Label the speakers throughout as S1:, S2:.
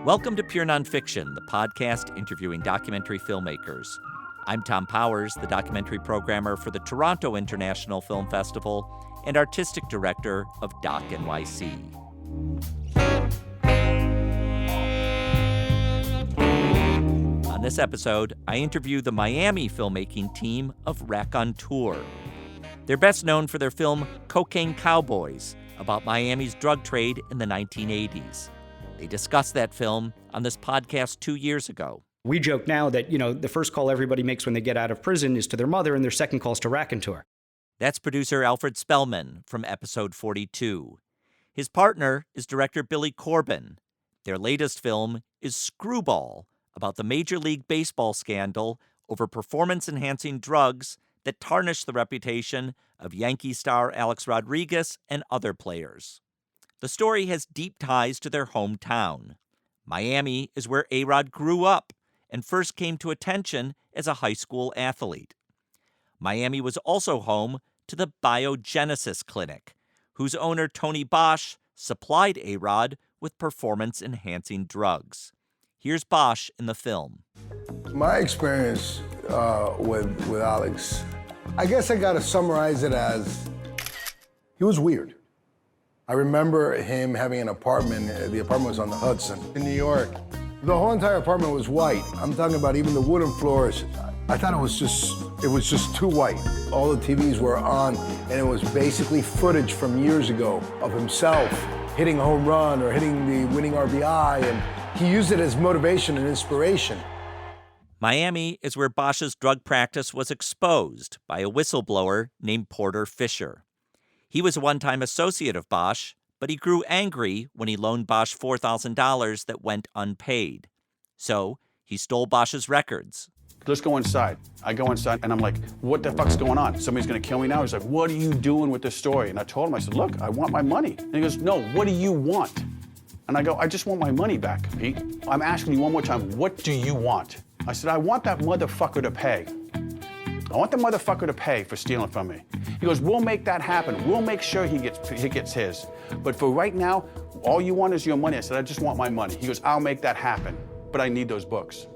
S1: Welcome to Pure Nonfiction, the podcast interviewing documentary filmmakers. I'm Tom Powers, the documentary programmer for the Toronto International Film Festival and artistic director of Doc NYC. On this episode, I interview the Miami filmmaking team of Raconteur. They're best known for their film Cocaine Cowboys, about Miami's drug trade in the 1980s. They discussed that film on this podcast 2 years ago.
S2: We joke now that, the first call everybody makes when they get out of prison is to their mother, and their second call is to Raconteur.
S1: That's producer Alfred Spellman from episode 42. His partner is director Billy Corbin. Their latest film is Screwball, about the Major League Baseball scandal over performance-enhancing drugs that tarnished the reputation of Yankee star Alex Rodriguez and other players. The story has deep ties to their hometown. Miami is where A-Rod grew up and first came to attention as a high school athlete. Miami was also home to the Biogenesis Clinic, whose owner Tony Bosch supplied A-Rod with performance-enhancing drugs. Here's Bosch in the film.
S3: My experience with Alex, I guess I gotta summarize it as he was weird. I remember him having an apartment. The apartment was on the Hudson in New York. The whole entire apartment was white. I'm talking about even the wooden floors. I thought it was just too white. All the TVs were on, and it was basically footage from years ago of himself hitting a home run or hitting the winning RBI, and he used it as motivation and inspiration.
S1: Miami is where Bosch's drug practice was exposed by a whistleblower named Porter Fisher. He was a one-time associate of Bosch, but he grew angry when he loaned Bosch $4,000 that went unpaid. So he stole Bosch's records.
S4: Let's go inside. I go inside, and I'm like, what the fuck's going on? Somebody's gonna kill me now? He's like, what are you doing with this story? And I told him, I said, look, I want my money. And he goes, no, what do you want? And I go, I just want my money back, Pete. I'm asking you one more time, what do you want? I said, I want that motherfucker to pay. I want the motherfucker to pay for stealing from me. He goes, we'll make that happen. We'll make sure he gets his. But for right now, all you want is your money. I said, I just want my money. He goes, I'll make that happen, but I need those books.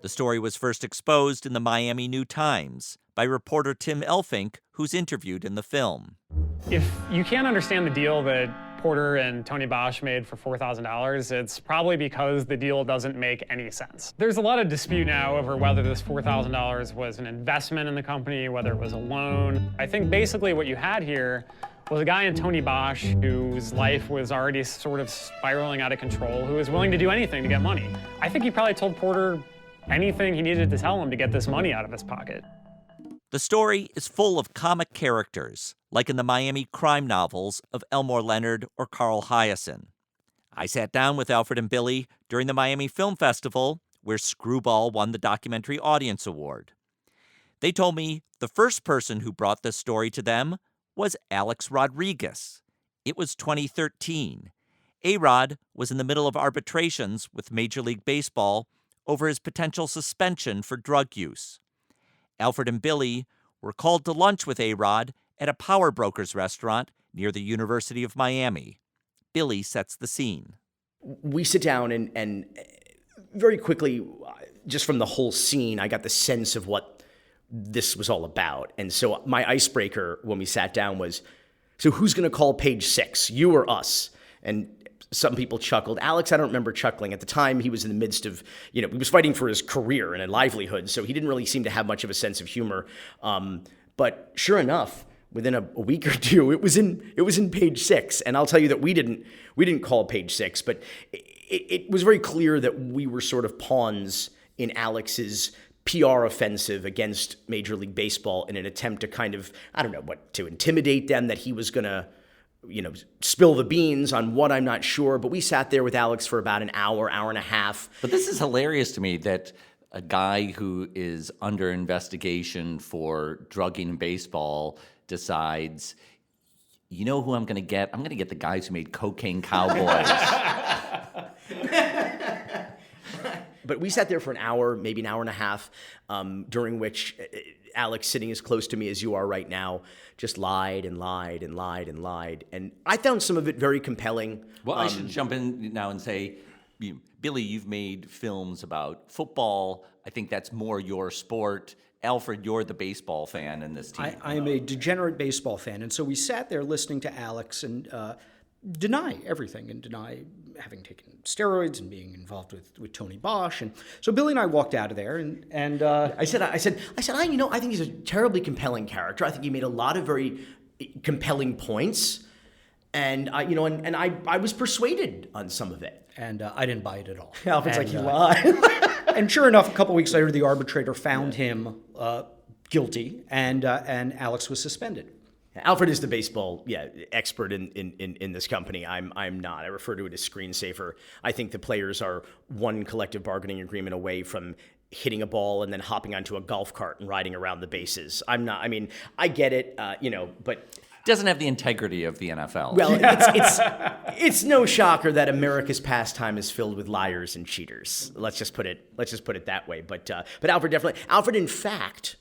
S1: The story was first exposed in the Miami New Times by reporter Tim Elfink, who's interviewed in the film.
S5: If you can't understand the deal that Porter and Tony Bosch made for $4,000, it's probably because the deal doesn't make any sense. There's a lot of dispute now over whether this $4,000 was an investment in the company, whether it was a loan. I think basically what you had here was a guy in Tony Bosch whose life was already sort of spiraling out of control, who was willing to do anything to get money. I think he probably told Porter anything he needed to tell him to get this money out of his pocket.
S1: The story is full of comic characters, like in the Miami crime novels of Elmore Leonard or Carl Hiaasen. I sat down with Alfred and Billy during the Miami Film Festival, where Screwball won the Documentary Audience Award. They told me the first person who brought this story to them was Alex Rodriguez. It was 2013. A-Rod was in the middle of arbitrations with Major League Baseball over his potential suspension for drug use. Alfred and Billy were called to lunch with A-Rod at a Power Brokers restaurant near the University of Miami. Billy sets the scene.
S6: We sit down and very quickly, just from the whole scene, I got the sense of what this was all about. And so my icebreaker when we sat down was, so who's going to call page 6, you or us? And some people chuckled. Alex, I don't remember chuckling. At the time, he was in the midst of, he was fighting for his career and a livelihood, so he didn't really seem to have much of a sense of humor. But sure enough, within a week or two, it was in page 6. And I'll tell you that we didn't call page 6, but it was very clear that we were sort of pawns in Alex's PR offensive against Major League Baseball in an attempt to kind of, to intimidate them, that he was going to spill the beans on what, I'm not sure. But we sat there with Alex for about an hour and a half.
S7: But this is hilarious to me that a guy who is under investigation for drugging baseball decides, you know who I'm going to get? I'm going to get the guys who made Cocaine Cowboys.
S6: But we sat there for an hour, maybe an hour and a half, during which Alex, sitting as close to me as you are right now, just lied and lied and lied and lied. And I found some of it very compelling.
S7: Well, I should jump in now and say, Billy, you've made films about football. I think that's more your sport. Alfred, you're the baseball fan in this team.
S2: I am a degenerate baseball fan, and so we sat there listening to Alex and deny everything and deny having taken steroids and being involved with Tony Bosch. And so Billy and I walked out of there, and
S6: I said, I think he's a terribly compelling character. I think he made a lot of very compelling points, and I was persuaded on some of it.
S2: And I didn't buy it at all.
S6: Alfred's like,
S2: And,
S6: you lie.
S2: And sure enough, a couple weeks later, the arbitrator found him guilty, and Alex was suspended.
S6: Alfred is the baseball expert in this company. I'm not. I refer to it as screensaver. I think the players are one collective bargaining agreement away from hitting a ball and then hopping onto a golf cart and riding around the bases. I'm not. I mean, I get it, but
S7: Doesn't have the integrity of the NFL.
S6: well, it's no shocker that America's pastime is filled with liars and cheaters. Let's just put it that way. But Alfred, in fact.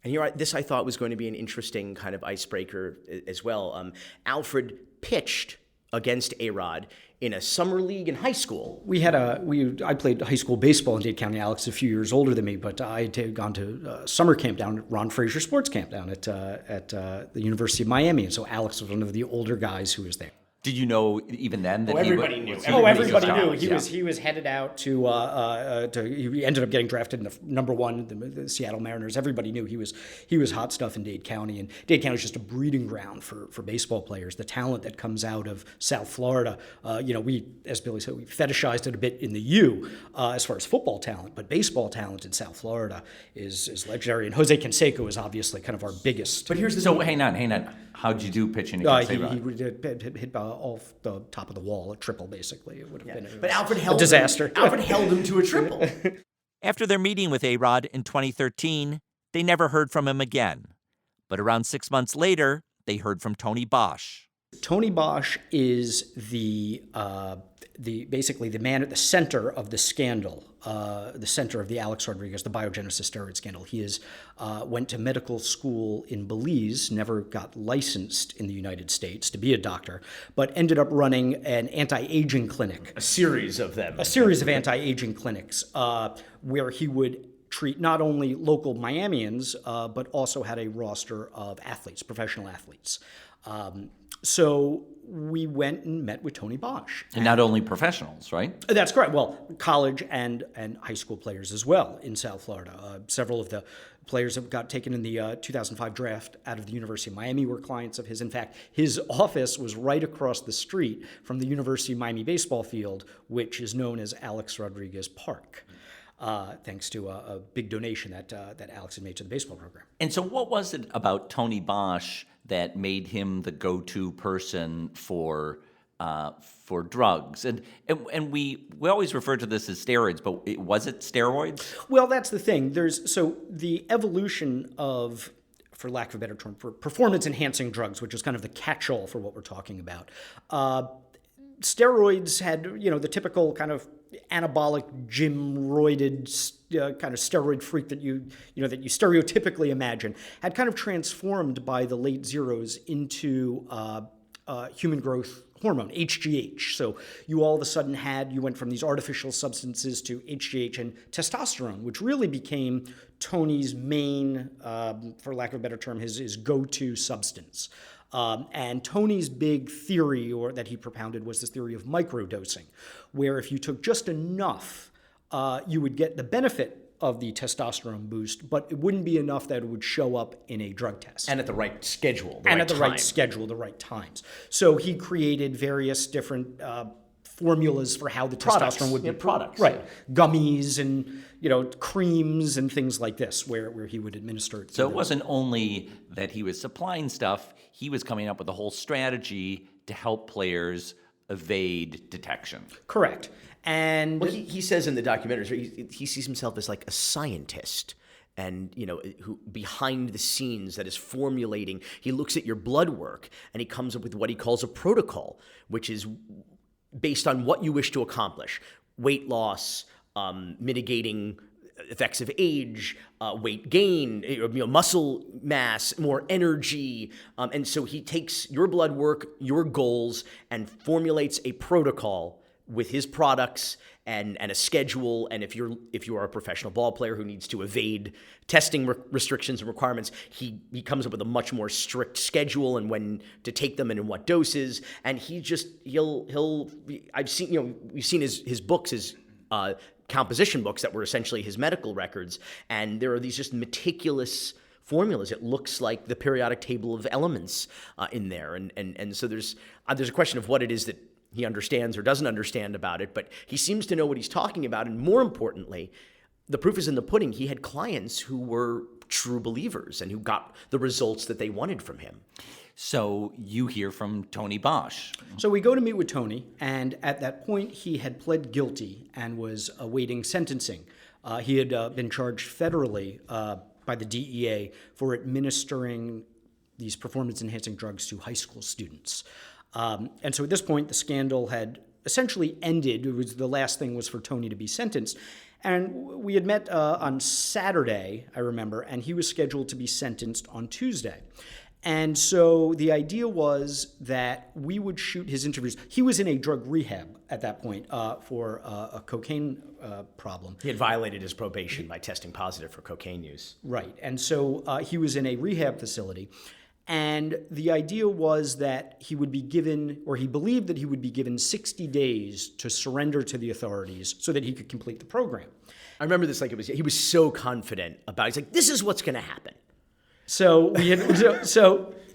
S6: And this I thought was going to be an interesting kind of icebreaker as well. Alfred pitched against A-Rod in a summer league in high school.
S2: I played high school baseball in Dade County. Alex is a few years older than me, but I had gone to summer camp down at Ron Frazier Sports Camp down at the University of Miami, and so Alex was one of the older guys who was there.
S7: Did you know even then that
S6: everybody knew.
S2: Everybody knew.
S7: Yeah.
S2: He was headed out to he ended up getting drafted in the number one, the Seattle Mariners. Everybody knew he was hot stuff in Dade County, and Dade County is just a breeding ground for baseball players. The talent that comes out of South Florida, we, as Billy said, we fetishized it a bit in the U as far as football talent, but baseball talent in South Florida is legendary. And Jose Canseco is obviously kind of our biggest.
S6: But here's the
S7: So hang on. How'd you do pitching against A-Rod?
S2: He hit off the top of the wall, a triple basically. It would have been
S6: But Alfred held
S2: a disaster.
S6: Alfred held him to a triple.
S1: After their meeting with A-Rod in 2013, they never heard from him again. But around 6 months later, they heard from Tony Bosch.
S2: Tony Bosch is basically the man at the center of the scandal, the center of the Alex Rodriguez, the biogenesis steroid scandal. He went to medical school in Belize, never got licensed in the United States to be a doctor, but ended up running an anti-aging clinic.
S6: A series of them.
S2: A series of anti-aging clinics where he would treat not only local Miamians, but also had a roster of athletes, professional athletes. So we went and met with Tony Bosch.
S7: And not only professionals, right?
S2: That's correct. Well, college and high school players as well in South Florida. Several of the players that got taken in the 2005 draft out of the University of Miami were clients of his. In fact, his office was right across the street from the University of Miami baseball field, which is known as Alex Rodriguez Park. Thanks to a big donation that Alex had made to the baseball program.
S7: And so what was it about Tony Bosch that made him the go-to person for drugs? And we always refer to this as steroids, but was it steroids?
S2: Well, that's the thing. So the evolution of, for lack of a better term, for performance-enhancing drugs, which is kind of the catch-all for what we're talking about. Steroids had, the typical kind of anabolic, gym-roided kind of steroid freak that you stereotypically imagine, had kind of transformed by the late zeros into human growth hormone, HGH. So you all of a sudden you went from these artificial substances to HGH and testosterone, which really became Tony's main, for lack of a better term, his go-to substance. And Tony's big theory, or that he propounded, was this theory of microdosing, where if you took just enough, you would get the benefit of the testosterone boost, but it wouldn't be enough that it would show up in a drug test.
S6: And at the right schedule,
S2: right schedule, the right times. So he created various different formulas for how the testosterone would be
S6: products,
S2: right? Gummies and creams and things like this, where he would administer it.
S7: So it wasn't only that he was supplying stuff; he was coming up with a whole strategy to help players evade detection.
S2: Correct. And
S6: well, he says in the documentary, he sees himself as like a scientist. And, who behind the scenes that is formulating, he looks at your blood work and he comes up with what he calls a protocol, which is based on what you wish to accomplish: weight loss, mitigating effects of age, weight gain, muscle mass, more energy. And so he takes your blood work, your goals, and formulates a protocol with his products and a schedule, and if you are a professional ball player who needs to evade testing restrictions and requirements, he comes up with a much more strict schedule and when to take them and in what doses. And I've seen, we've seen his books, his composition books that were essentially his medical records, and there are these just meticulous formulas. It looks like the periodic table of elements in there, and so there's a question of what it is that he understands or doesn't understand about it, but he seems to know what he's talking about. And more importantly, the proof is in the pudding. He had clients who were true believers and who got the results that they wanted from him.
S7: So you hear from Tony Bosch.
S2: So we go to meet with Tony, and at that point, he had pled guilty and was awaiting sentencing. He had been charged federally by the DEA for administering these performance-enhancing drugs to high school students. And so at this point, the scandal had essentially ended. It was the last thing was for Tony to be sentenced. And we had met on Saturday, I remember, and he was scheduled to be sentenced on Tuesday. And so the idea was that we would shoot his interviews. He was in a drug rehab at that point for a cocaine problem.
S6: He had violated his probation by testing positive for cocaine use.
S2: Right. And so he was in a rehab facility. And the idea was that he would be given, or he believed that he would be given 60 days to surrender to the authorities so that he could complete the program.
S6: I remember this like it was, he was so confident about it. He's like, this is what's going to happen.
S2: So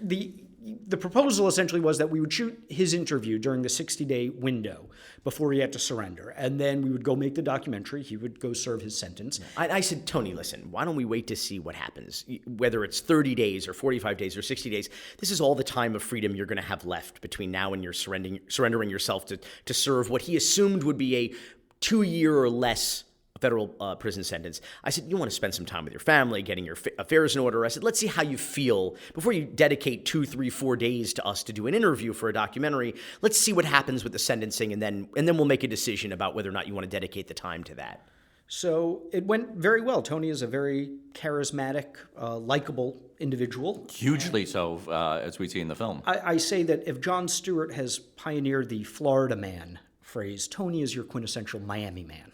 S2: the proposal essentially was that we would shoot his interview during the 60-day window before he had to surrender. And then we would go make the documentary. He would go serve his sentence.
S6: I said, Tony, listen, why don't we wait to see what happens? Whether it's 30 days or 45 days or 60 days, this is all the time of freedom you're going to have left between now and you're surrendering yourself to serve what he assumed would be a 2-year or less federal prison sentence. I said, you want to spend some time with your family, getting your affairs in order. I said, let's see how you feel before you dedicate 2, 3, 4 days to us to do an interview for a documentary. Let's see what happens with the sentencing, and then we'll make a decision about whether or not you want to dedicate the time to that.
S2: So it went very well. Tony is a very charismatic, likable individual.
S7: Hugely so, as we see in the film.
S2: I say that if Jon Stewart has pioneered the Florida man phrase, Tony is your quintessential Miami man.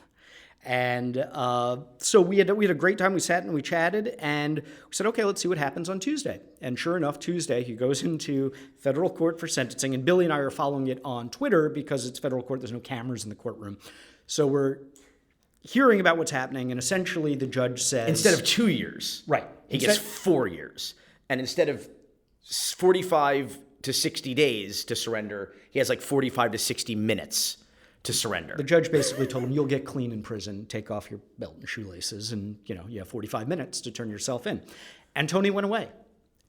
S2: And so we had a great time. We sat and we chatted, and we said, okay, let's see what happens on Tuesday. And sure enough, Tuesday, he goes into federal court for sentencing. And Billy and I are following it on Twitter because it's federal court. There's no cameras in the courtroom. So we're hearing about what's happening, and essentially the judge says...
S6: Instead of 2 years,
S2: right,
S6: he gets 4 years. And instead of 45 to 60 days to surrender, he has like 45 to 60 minutes to surrender.
S2: The judge basically told him, you'll get clean in prison, take off your belt and shoelaces, and you have 45 minutes to turn yourself in. And Tony went away.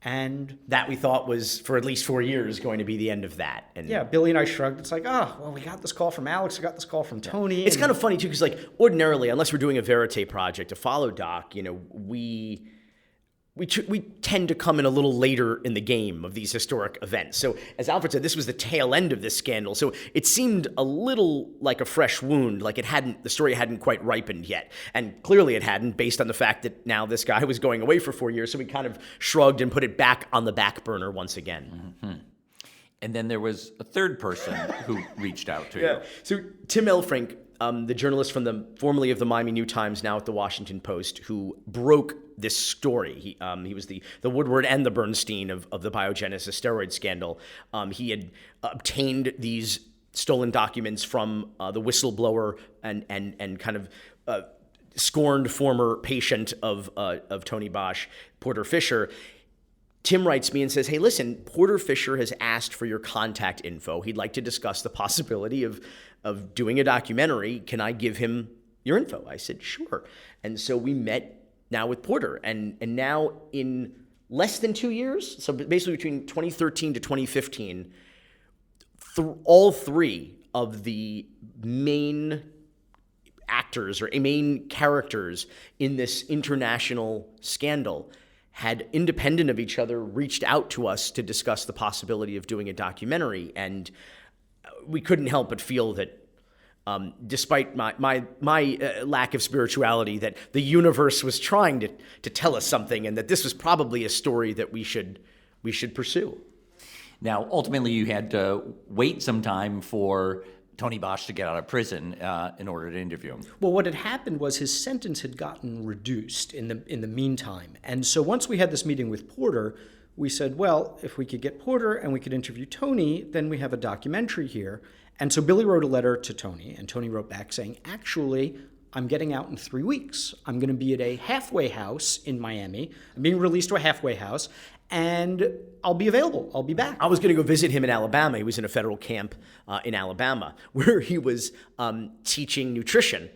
S2: And
S6: that we thought was, for at least 4 years, going to be the end of that. And
S2: yeah, Billy and I shrugged. It's like, we got this call from Alex, we got this call from Tony.
S6: It's kind of funny, too, because like ordinarily, unless we're doing a verite project, a follow doc, we tend to come in a little later in the game of these historic events. So as Alfred said, this was the tail end of this scandal. So it seemed a little like a fresh wound, like the story hadn't quite ripened yet. And clearly it hadn't, based on the fact that now this guy was going away for 4 years. So we kind of shrugged and put it back on the back burner once again.
S7: Mm-hmm. And then there was a third person who reached out to you.
S6: So Tim Elfrink, the journalist from formerly of the Miami New Times, now at the Washington Post, who broke this story. He was the Woodward and the Bernstein of the biogenesis steroid scandal. He had obtained these stolen documents from the whistleblower and kind of scorned former patient of Tony Bosch, Porter Fisher. Tim writes me and says, hey, listen, Porter Fisher has asked for your contact info. He'd like to discuss the possibility of doing a documentary. Can I give him your info? I said, sure. And so we met now with Porter. And now in less than 2 years, so basically between 2013 to 2015, all three of the main actors or main characters in this international scandal had, independent of each other, reached out to us to discuss the possibility of doing a documentary. And we couldn't help but feel that despite my lack of spirituality, that the universe was trying to tell us something, and that this was probably a story that we should pursue.
S7: Now, ultimately, you had to wait some time for Tony Bosch to get out of prison in order to interview him.
S2: Well, what had happened was his sentence had gotten reduced in the meantime. And so once we had this meeting with Porter, we said, well, if we could get Porter and we could interview Tony, then we have a documentary here. And so Billy wrote a letter to Tony, and Tony wrote back saying, actually, I'm getting out in 3 weeks. I'm going to be at a halfway house in Miami. I'm being released to a halfway house, and I'll be available. I'll be back.
S6: I was going to go visit him in Alabama. He was in a federal camp in Alabama where he was teaching nutrition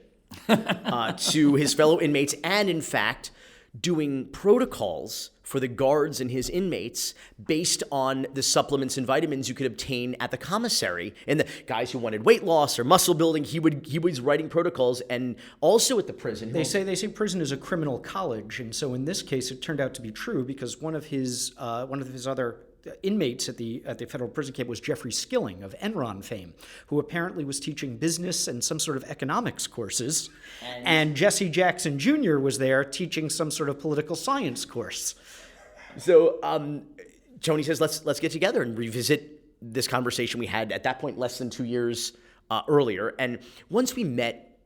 S6: to his fellow inmates and, in fact, doing protocols for the guards and his inmates based on the supplements and vitamins you could obtain at the commissary. And the guys who wanted weight loss or muscle building, he was writing protocols. And also at the prison,
S2: they say prison is a criminal college, and so in this case, it turned out to be true because one of his other inmates at the federal prison camp was Jeffrey Skilling of Enron fame, who apparently was teaching business and some sort of economics courses, and Jesse Jackson Jr. was there teaching some sort of political science course.
S6: So Tony says, let's get together and revisit this conversation we had at that point less than 2 years earlier. And once we met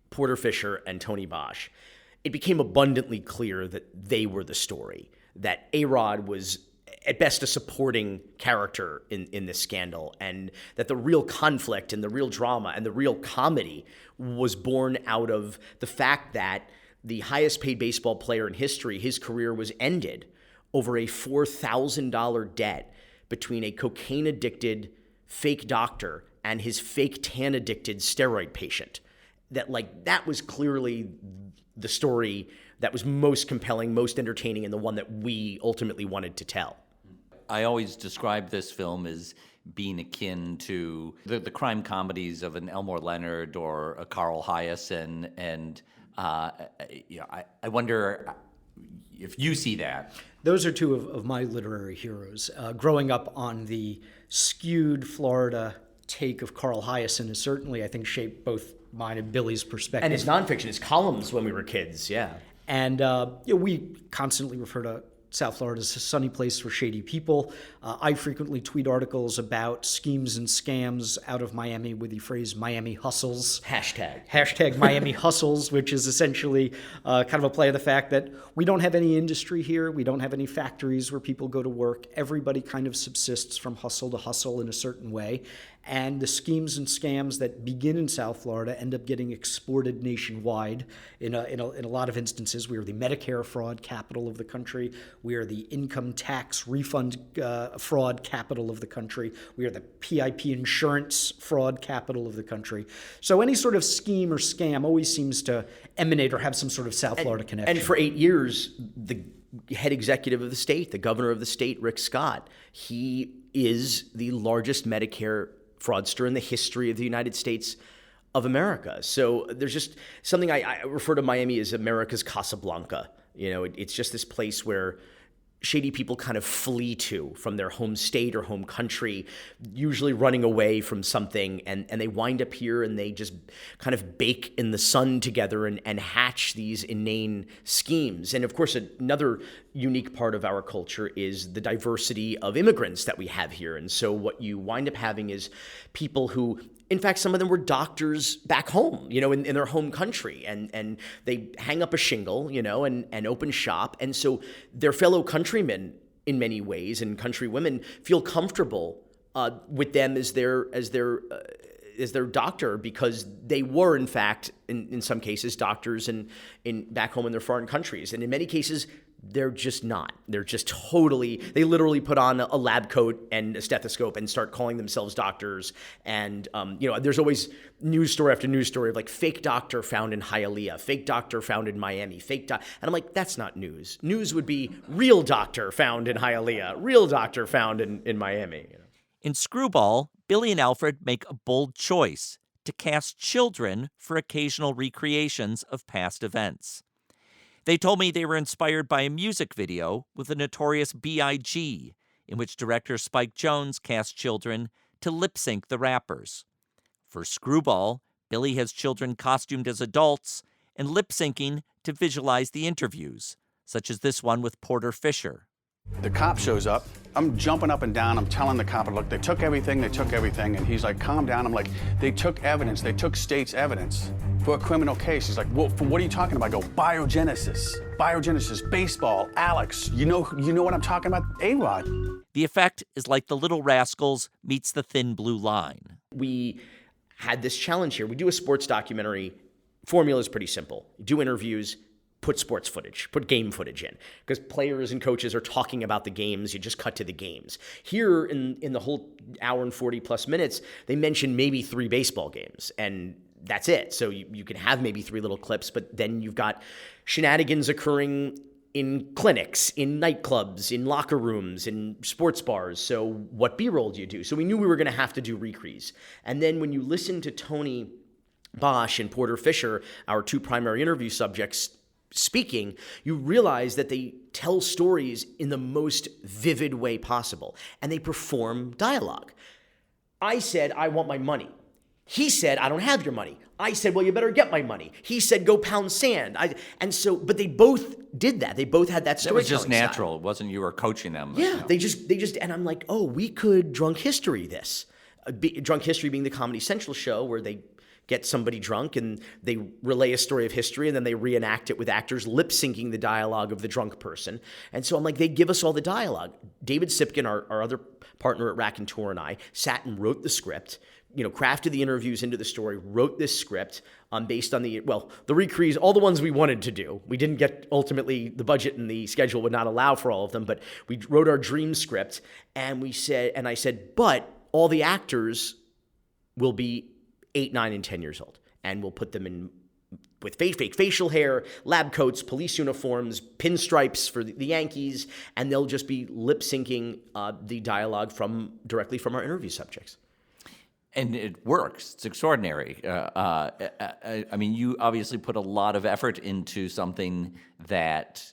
S6: Porter Fisher and Tony Bosch, it became abundantly clear that they were the story, that A-Rod was at best a supporting character in this scandal, and that the real conflict and the real drama and the real comedy was born out of the fact that the highest paid baseball player in history, his career was ended over a $4,000 debt between a cocaine-addicted fake doctor and his fake tan-addicted steroid patient. That was clearly the story that was most compelling, most entertaining, and the one that we ultimately wanted to tell.
S7: I always describe this film as being akin to the crime comedies of an Elmore Leonard or a Carl Hyacin, and I wonder if you see that.
S2: Those are two of my literary heroes. Growing up on the skewed Florida take of Carl Hyacin has certainly, I think, shaped both mine and Billy's perspective.
S6: And his nonfiction, his columns when we were kids, yeah.
S2: And we constantly refer to South Florida is a sunny place for shady people. I frequently tweet articles about schemes and scams out of Miami with the phrase Miami hustles. Hashtag Miami hustles, which is essentially kind of a play of the fact that we don't have any industry here. We don't have any factories where people go to work. Everybody kind of subsists from hustle to hustle in a certain way. And the schemes and scams that begin in South Florida end up getting exported nationwide. In a lot of instances, we are the Medicare fraud capital of the country. We are the income tax refund fraud capital of the country. We are the PIP insurance fraud capital of the country. So any sort of scheme or scam always seems to emanate or have some sort of South Florida connection.
S6: And for 8 years, the head executive of the state, the governor of the state, Rick Scott, he is the largest Medicare fraudster in the history of the United States of America. So there's just something I refer to Miami as America's Casablanca. It's just this place where shady people kind of flee to from their home state or home country, usually running away from something, and they wind up here and they just kind of bake in the sun together and hatch these inane schemes. And of course, another unique part of our culture is the diversity of immigrants that we have here. And so what you wind up having is people who, in fact, some of them were doctors back home, in their home country, and they hang up a shingle, and open shop. And so their fellow countrymen, in many ways, and countrywomen feel comfortable with them as their doctor, because they were, in fact, in some cases, doctors in back home in their foreign countries. And in many cases, they're just not. They're just they literally put on a lab coat and a stethoscope and start calling themselves doctors. And, there's always news story after news story of like fake doctor found in Hialeah, fake doctor found in Miami, and I'm like, that's not news. News would be real doctor found in Hialeah, real doctor found in Miami.
S1: In Screwball, Billy and Alfred make a bold choice to cast children for occasional recreations of past events. They told me they were inspired by a music video with the notorious B.I.G., in which director Spike Jonze cast children to lip-sync the rappers. For Screwball, Billy has children costumed as adults and lip-syncing to visualize the interviews, such as this one with Porter Fisher.
S4: The cop shows up. I'm jumping up and down. I'm telling the cop, look, they took everything. And he's like, calm down. I'm like, they took evidence. They took state's evidence for a criminal case. He's like, well, what are you talking about? I go, biogenesis, baseball, Alex. You know what I'm talking about? A-Rod.
S1: The effect is like The Little Rascals meets The Thin Blue Line.
S6: We had this challenge here. We do a sports documentary. Formula is pretty simple. You do interviews, put sports footage, put game footage in. Because players and coaches are talking about the games, you just cut to the games. Here, in the whole hour and 40 plus minutes, they mention maybe 3 baseball games, and that's it. So you can have maybe 3 little clips, but then you've got shenanigans occurring in clinics, in nightclubs, in locker rooms, in sports bars. So what B-roll do you do? So we knew we were going to have to do recrees. And then when you listen to Tony Bosch and Porter Fisher, our 2 primary interview subjects, speaking, you realize that they tell stories in the most vivid way possible, and they perform dialogue. I said, I want my money. He said, I don't have your money. I said, well, you better get my money. He said, go pound sand. But they both did that. They both had that storytelling
S7: It was just natural.
S6: style.
S7: It wasn't you were coaching them.
S6: Yeah, they just, and I'm like, oh, we could drunk history this. Drunk History being the Comedy Central show where they get somebody drunk and they relay a story of history and then they reenact it with actors lip syncing the dialogue of the drunk person. And so I'm like, they give us all the dialogue. David Sipkin, our other partner at Rack and Tour, and I sat and wrote the script, crafted the interviews into the story, wrote this script based on the recrees, all the ones we wanted to do. We didn't get, ultimately, the budget and the schedule would not allow for all of them, but we wrote our dream script and I said, but all the actors will be 8, 9, and 10 years old. And we'll put them in with fake facial hair, lab coats, police uniforms, pinstripes for the Yankees, and they'll just be lip syncing the dialogue directly from our interview subjects.
S7: And it works. It's extraordinary. I mean, you obviously put a lot of effort into something that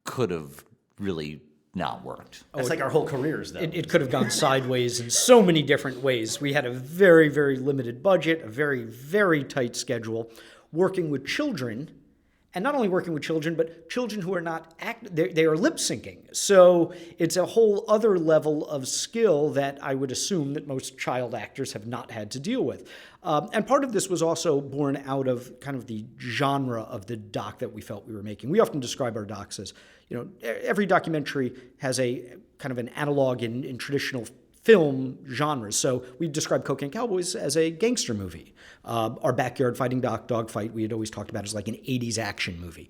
S7: could have really not worked.
S6: That's like our whole careers, though.
S2: It could have gone sideways in so many different ways. We had a very, very limited budget, a very, very tight schedule, working with children, and not only working with children, but children who are not they are lip syncing. So it's a whole other level of skill that I would assume that most child actors have not had to deal with. And part of this was also born out of kind of the genre of the doc that we felt we were making. We often describe our docs as, every documentary has a kind of an analog in traditional film genres. So we described Cocaine Cowboys as a gangster movie. Our Backyard Fighting Dogfight we had always talked about as like an 80s action movie.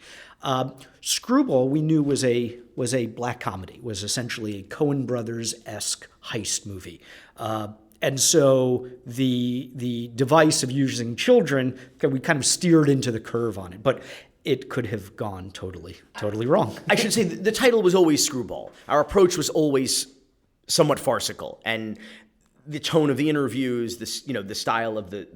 S2: Screwball we knew was a black comedy, was essentially a Coen Brothers-esque heist movie. And so the device of using children, we kind of steered into the curve on it. But it could have gone totally wrong.
S6: I should say the title was always Screwball. Our approach was always somewhat farcical, and the tone of the interviews, the style of the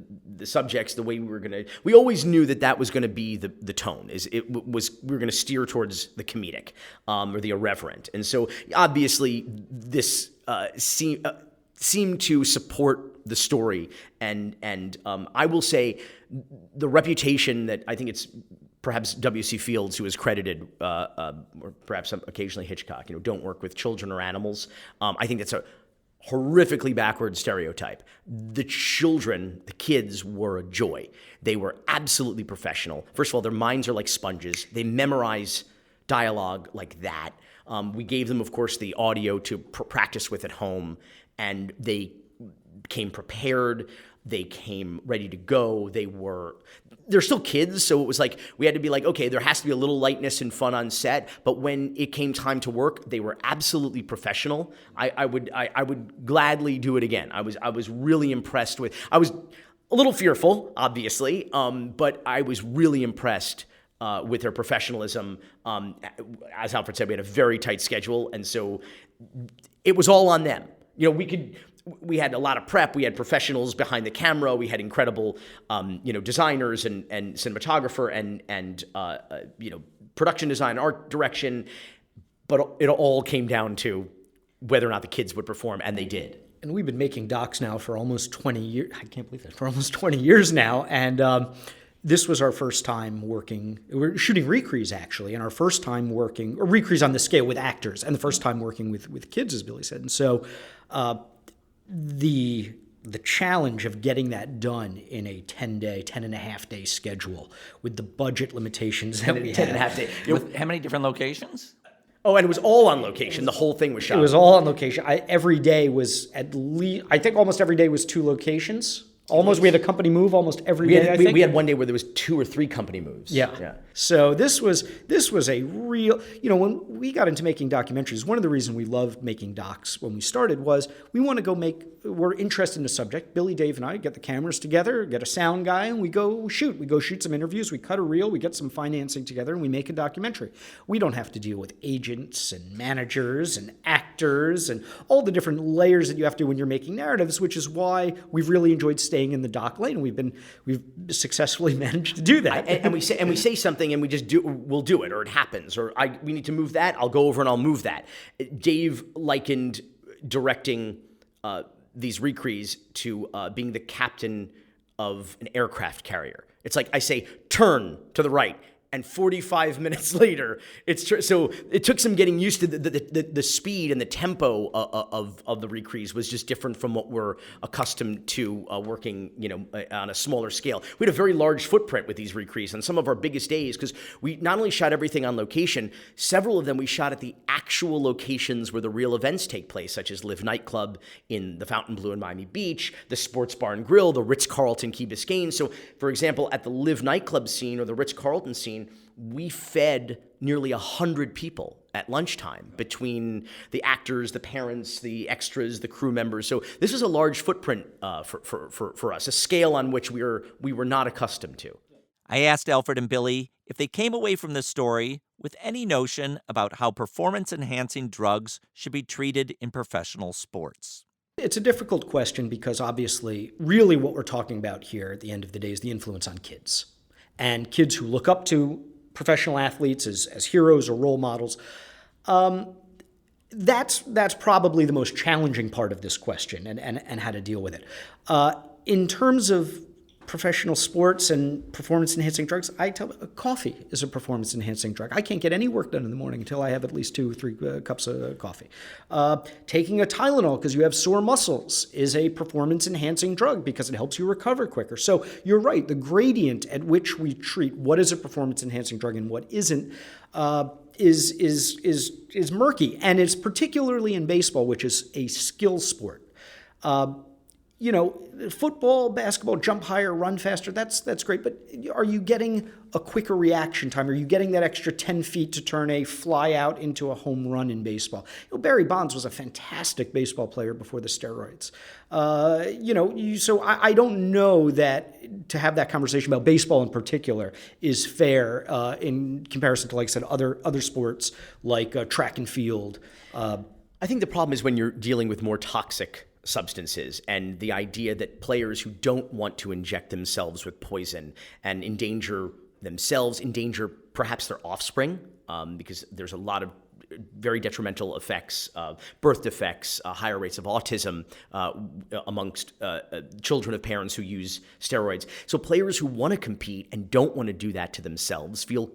S6: subjects, the way we always knew that was going to be the tone. We were going to steer towards the comedic or the irreverent, and so obviously this seemed to support the story, and I will say the reputation that I think it's perhaps W.C. Fields, who is credited, or perhaps occasionally Hitchcock, don't work with children or animals. I think that's a horrifically backward stereotype. The kids were a joy. They were absolutely professional. First of all, their minds are like sponges. They memorize dialogue like that. We gave them, of course, the audio to practice with at home, and they came prepared. They came ready to go. They're still kids, so it was like we had to be like, okay, there has to be a little lightness and fun on set. But when it came time to work, they were absolutely professional. I would gladly do it again. I was really impressed with. I was a little fearful, obviously, but I was really impressed with their professionalism. As Alfred said, we had a very tight schedule, and so it was all on them. We had a lot of prep. We had professionals behind the camera. We had incredible, designers and cinematographer and production design, art direction. But it all came down to whether or not the kids would perform, and they did.
S2: And we've been making docs now for almost 20 years. I can't believe that. For almost 20 years now. And this was our first time working. We're shooting recrees actually, and our first time working or recrees on the scale with actors, and the first time working with kids, as Billy said. And so, the challenge of getting that done in a 10.5 day schedule with the budget limitations that we
S6: 10 and a
S2: had.
S6: half days.
S7: With how many different locations?
S6: Oh, and it was all on location. The whole thing was shot.
S2: It was all on location. Every day was at least, I think almost every day was 2 locations. Almost, we had a company move almost every day.
S6: We had one day where there was 2 or 3 company moves.
S2: Yeah. So this was a real, when we got into making documentaries, one of the reasons we loved making docs when we started was we want to we're interested in the subject. Billy, Dave, and I get the cameras together, get a sound guy, and we go shoot. We go shoot some interviews, we cut a reel, we get some financing together, and we make a documentary. We don't have to deal with agents and managers and actors and all the different layers that you have to when you're making narratives, which is why we've really enjoyed staying in the doc lane. We've successfully managed to do that.
S6: And we say something and we'll do it, or it happens, or we need to move that, I'll go over and I'll move that. Dave likened directing these recrees to being the captain of an aircraft carrier. It's like I say, turn to the right, and 45 minutes later, so it took some getting used to the speed and the tempo of the recrees was just different from what we're accustomed to working, on a smaller scale. We had a very large footprint with these recrees on some of our biggest days because we not only shot everything on location, several of them we shot at the actual locations where the real events take place, such as Live Nightclub in the Fontainebleau in Miami Beach, the Sports Bar and Grill, the Ritz-Carlton Key Biscayne. So, for example, at the Live Nightclub scene or the Ritz-Carlton scene, we fed nearly 100 people at lunchtime between the actors, the parents, the extras, the crew members. So this was a large footprint for us, a scale on which we were not accustomed to.
S1: I asked Alfred and Billy if they came away from this story with any notion about how performance-enhancing drugs should be treated in professional sports.
S2: It's a difficult question because obviously, really what we're talking about here at the end of the day is the influence on kids. And kids who look up to professional athletes as heroes or role models. That's probably the most challenging part of this question and how to deal with it. In terms of professional sports and performance-enhancing drugs, I tell coffee is a performance-enhancing drug. I can't get any work done in the morning until I have at least 2 or 3 cups of coffee. Taking a Tylenol because you have sore muscles is a performance-enhancing drug because it helps you recover quicker. So you're right, the gradient at which we treat what is a performance-enhancing drug and what isn't is murky, and it's particularly in baseball, which is a skill sport. Football, basketball, jump higher, run faster, that's great, but are you getting a quicker reaction time? Are you getting that extra 10 feet to turn a fly out into a home run in baseball? Barry Bonds was a fantastic baseball player before the steroids. So I don't know that to have that conversation about baseball in particular is fair in comparison to, like I said, other sports like track and field.
S6: I think the problem is when you're dealing with more toxic substances and the idea that players who don't want to inject themselves with poison and endanger themselves, endanger perhaps their offspring, because there's a lot of very detrimental effects, birth defects, higher rates of autism amongst children of parents who use steroids. So players who want to compete and don't want to do that to themselves feel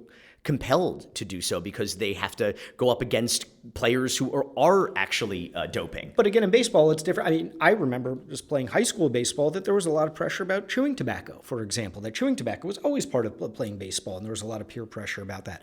S6: compelled to do so because they have to go up against players who are actually doping.
S2: But again, in baseball, it's different. I mean, I remember just playing high school baseball that there was a lot of pressure about chewing tobacco, for example. That chewing tobacco was always part of playing baseball, and there was a lot of peer pressure about that.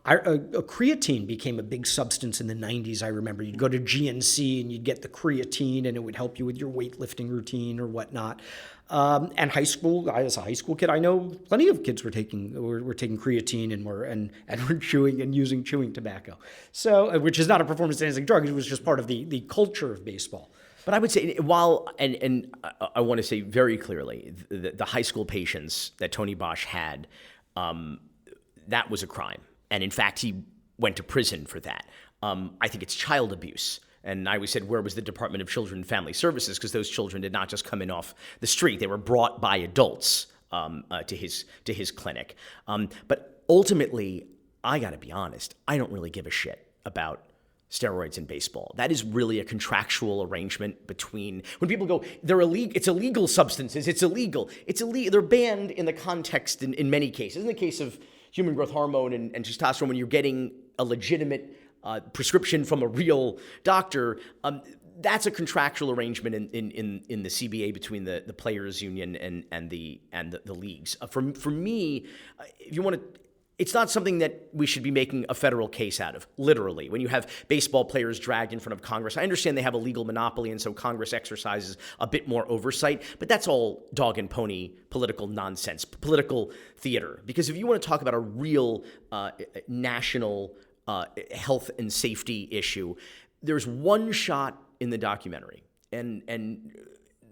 S2: Creatine became a big substance in the 90s, I remember. You'd go to GNC and you'd get the creatine, and it would help you with your weightlifting routine or whatnot. And high school, as a high school kid, I know plenty of kids were taking creatine and were chewing and using chewing tobacco. So, which is not a performance-enhancing drug; it was just part of the culture of baseball.
S6: But I would say, while and I want to say very clearly, the high school patients that Tony Bosch had, that was a crime, and in fact, he went to prison for that. I think it's child abuse. And I always said, where was the Department of Children and Family Services? Because those children did not just come in off the street; they were brought by adults to his clinic. But ultimately, I got to be honest, I don't really give a shit about steroids in baseball. That is really a contractual arrangement between, when people go, they're illegal, it's illegal substances, it's illegal. They're banned in the context in many cases. In the case of human growth hormone and testosterone, when you're getting a legitimate prescription from a real doctor, that's a contractual arrangement in the CBA between the players union and the leagues. For me, if you want to, it's not something that we should be making a federal case out of, literally. When you have baseball players dragged in front of Congress, I understand they have a legal monopoly, and so Congress exercises a bit more oversight, but that's all dog and pony political nonsense, political theater. Because if you want to talk about a real national health and safety issue, there's one shot in the documentary, and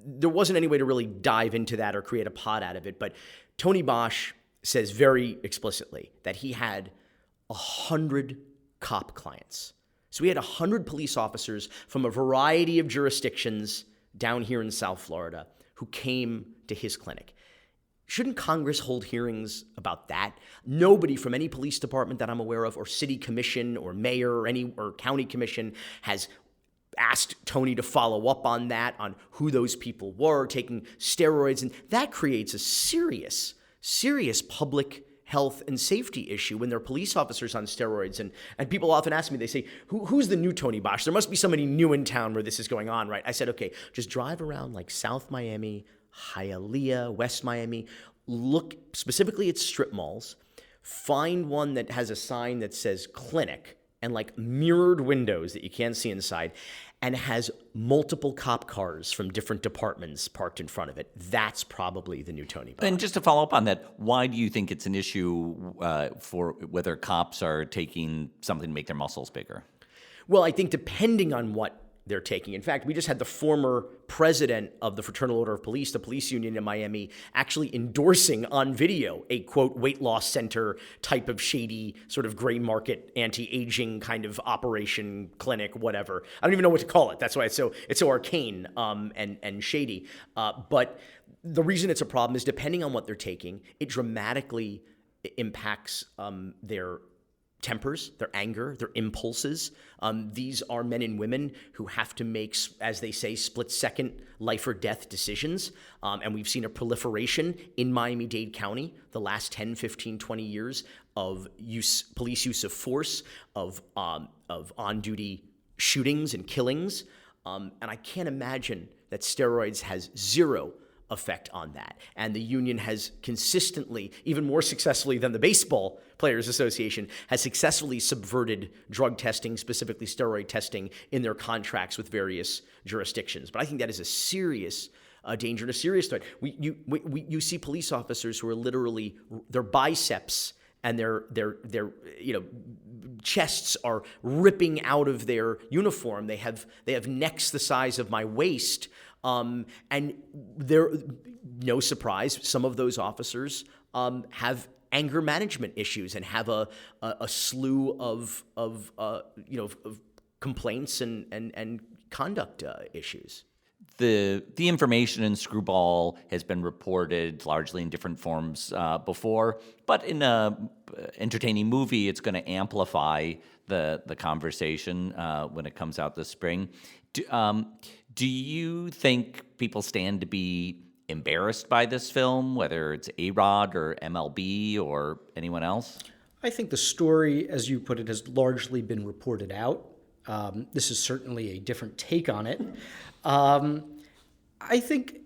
S6: there wasn't any way to really dive into that or create a pod out of it, but Tony Bosch says very explicitly that he had 100 cop clients. So he had 100 police officers from a variety of jurisdictions down here in South Florida who came to his clinic. Shouldn't Congress hold hearings about that? Nobody from any police department that I'm aware of, or city commission or mayor or county commission, has asked Tony to follow up on that, on who those people were taking steroids. And that creates a serious public health and safety issue when there are police officers on steroids. And people often ask me, they say, who's the new Tony Bosch? There must be somebody new in town where this is going on, right? I said, okay, just drive around like South Miami, Hialeah, West Miami, look specifically at strip malls, find one that has a sign that says clinic and like mirrored windows that you can't see inside, and has multiple cop cars from different departments parked in front of it. That's probably the new Tony Bosch.
S7: And just to follow up on that, why do you think it's an issue for whether cops are taking something to make their muscles bigger?
S6: Well, I think depending on what they're taking. In fact, we just had the former president of the Fraternal Order of Police, the police union in Miami, actually endorsing on video a, quote, weight loss center type of shady sort of gray market anti-aging kind of operation, clinic, whatever. I don't even know what to call it. That's why it's so arcane and shady. But the reason it's a problem is depending on what they're taking, it dramatically impacts their tempers, their anger, their impulses. These are men and women who have to make, as they say, split-second life or death decisions. And we've seen a proliferation in Miami-Dade County the last 10, 15, 20 years of police use of force, of on-duty shootings and killings. And I can't imagine that steroids has zero effect on that. And the union has consistently, even more successfully than the Baseball Players Association, has successfully subverted drug testing, specifically steroid testing, in their contracts with various jurisdictions. But I think that is a serious danger and a serious threat. You see police officers who are literally, their biceps and their chests are ripping out of their uniform. They have necks the size of my waist. And there, no surprise, some of those officers have anger management issues and have a slew of complaints and conduct issues.
S7: The information in Screwball has been reported largely in different forms before, but in an entertaining movie, it's going to amplify the conversation when it comes out this spring. Do you think people stand to be embarrassed by this film, whether it's A-Rod or MLB or anyone else?
S2: I think the story, as you put it, has largely been reported out. This is certainly a different take on it. I think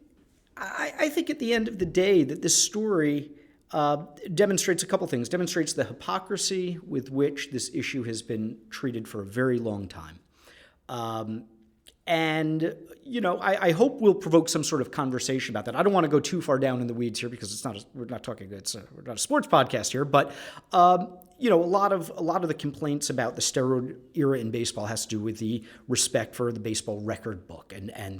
S2: at the end of the day that this story demonstrates a couple things. Demonstrates the hypocrisy with which this issue has been treated for a very long time. And, I hope we'll provoke some sort of conversation about that. I don't want to go too far down in the weeds here because we're not a sports podcast here, but, a lot of the complaints about the steroid era in baseball has to do with the respect for the baseball record book and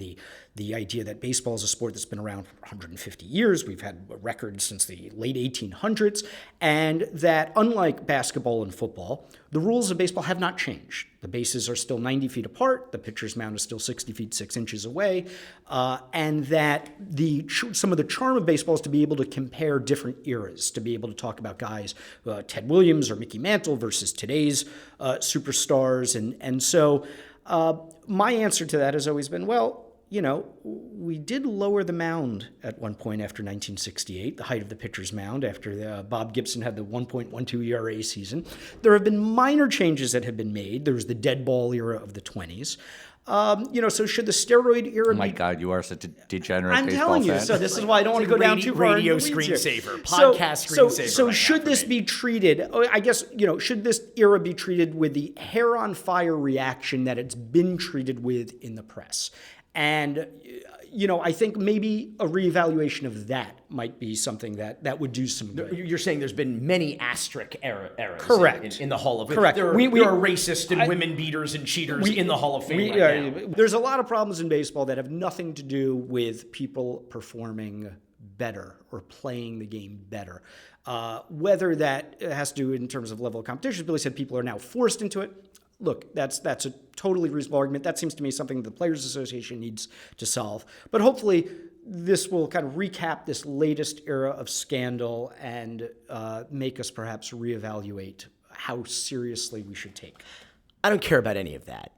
S2: the idea that baseball is a sport that's been around for 150 years. We've had records since the late 1800s, and that unlike basketball and football, the rules of baseball have not changed. The bases are still 90 feet apart. The pitcher's mound is still 60 feet 6 inches inches away, and that some of the charm of baseball is to be able to compare different eras, to be able to talk about guys, Ted Williams or Mickey Mantle versus today's superstars. And so my answer to that has always been, well, we did lower the mound at one point after 1968, the height of the pitcher's mound after Bob Gibson had the 1.12 ERA season. There have been minor changes that have been made. There was the dead ball era of the 20s. So should the steroid era
S7: Oh my God, you are such a degenerate
S2: I'm
S7: baseball
S2: telling you,
S7: fan.
S2: so this is why I don't want to go down too far.
S6: Radio
S2: in the weeds here.
S6: screensaver, podcast screensaver.
S2: So
S6: right
S2: should
S6: now for
S2: this
S6: me.
S2: be treated, I guess, should this era be treated with the hair on fire reaction that it's been treated with in the press? And, I think maybe a reevaluation of that might be something that would do some good.
S6: You're saying there's been many asterisk eras
S2: Correct.
S6: in the Hall of Fame.
S2: Correct.
S6: There are racist and women beaters and cheaters in the Hall of Fame right now.
S2: There's a lot of problems in baseball that have nothing to do with people performing better or playing the game better. Whether that has to do in terms of level of competition, Billy said people are now forced into it. Look, that's a totally reasonable argument. That seems to me something the Players Association needs to solve. But hopefully this will kind of recap this latest era of scandal and make us perhaps reevaluate how seriously we should take.
S6: I don't care about any of that.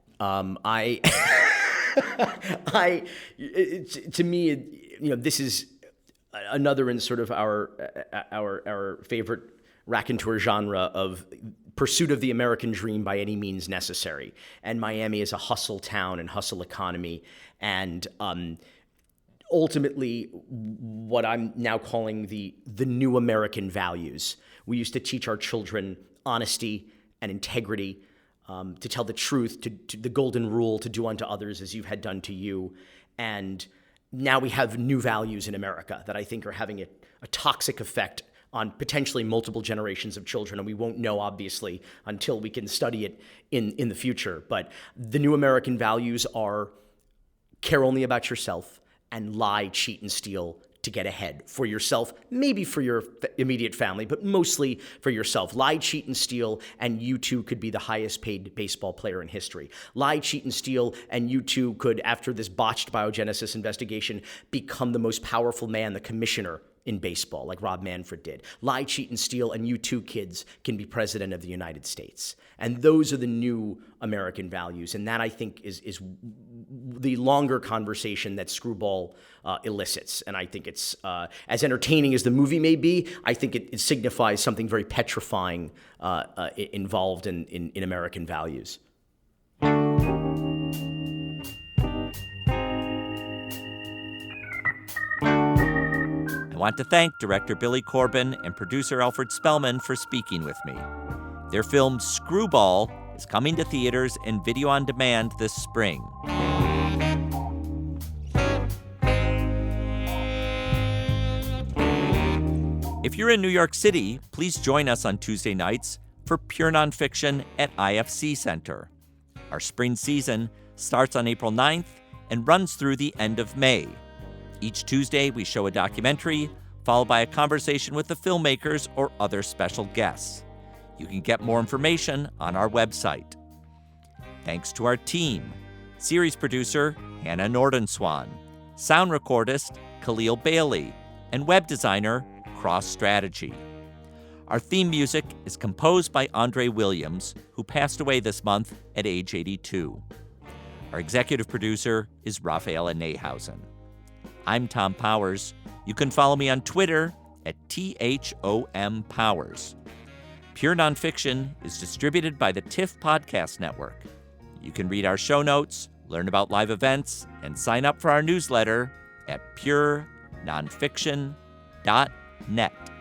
S6: To me, this is another in sort of our favorite raconteur genre of pursuit of the American dream by any means necessary. And Miami is a hustle town and hustle economy. And ultimately, what I'm now calling the new American values. We used to teach our children honesty and integrity, to tell the truth, to the golden rule, to do unto others as you had done to you. And now we have new values in America that I think are having a toxic effect on potentially multiple generations of children, and we won't know, obviously, until we can study it in the future. But the new American values are care only about yourself and lie, cheat, and steal to get ahead for yourself, maybe for your immediate family, but mostly for yourself. Lie, cheat, and steal, and you too could be the highest paid baseball player in history. Lie, cheat, and steal, and you too could, after this botched biogenesis investigation, become the most powerful man, the commissioner in baseball, like Rob Manfred did. Lie, cheat, and steal, and you too, kids, can be president of the United States. And those are the new American values. And that, I think, is the longer conversation that Screwball elicits. And I think it's, as entertaining as the movie may be, I think it signifies something very petrifying involved in American values.
S1: I want to thank director Billy Corbin and producer Alfred Spellman for speaking with me. Their film Screwball is coming to theaters and video on demand this spring. If you're in New York City, please join us on Tuesday nights for Pure Nonfiction at IFC Center. Our spring season starts on April 9th and runs through the end of May. Each Tuesday, we show a documentary, followed by a conversation with the filmmakers or other special guests. You can get more information on our website. Thanks to our team, series producer Hannah Nordenswan, sound recordist Khalil Bailey, and web designer Cross Strategy. Our theme music is composed by Andre Williams, who passed away this month at age 82. Our executive producer is Rafaela Nehausen. I'm Tom Powers. You can follow me on Twitter at THOMPowers. Pure Nonfiction is distributed by the TIFF Podcast Network. You can read our show notes, learn about live events, and sign up for our newsletter at purenonfiction.net.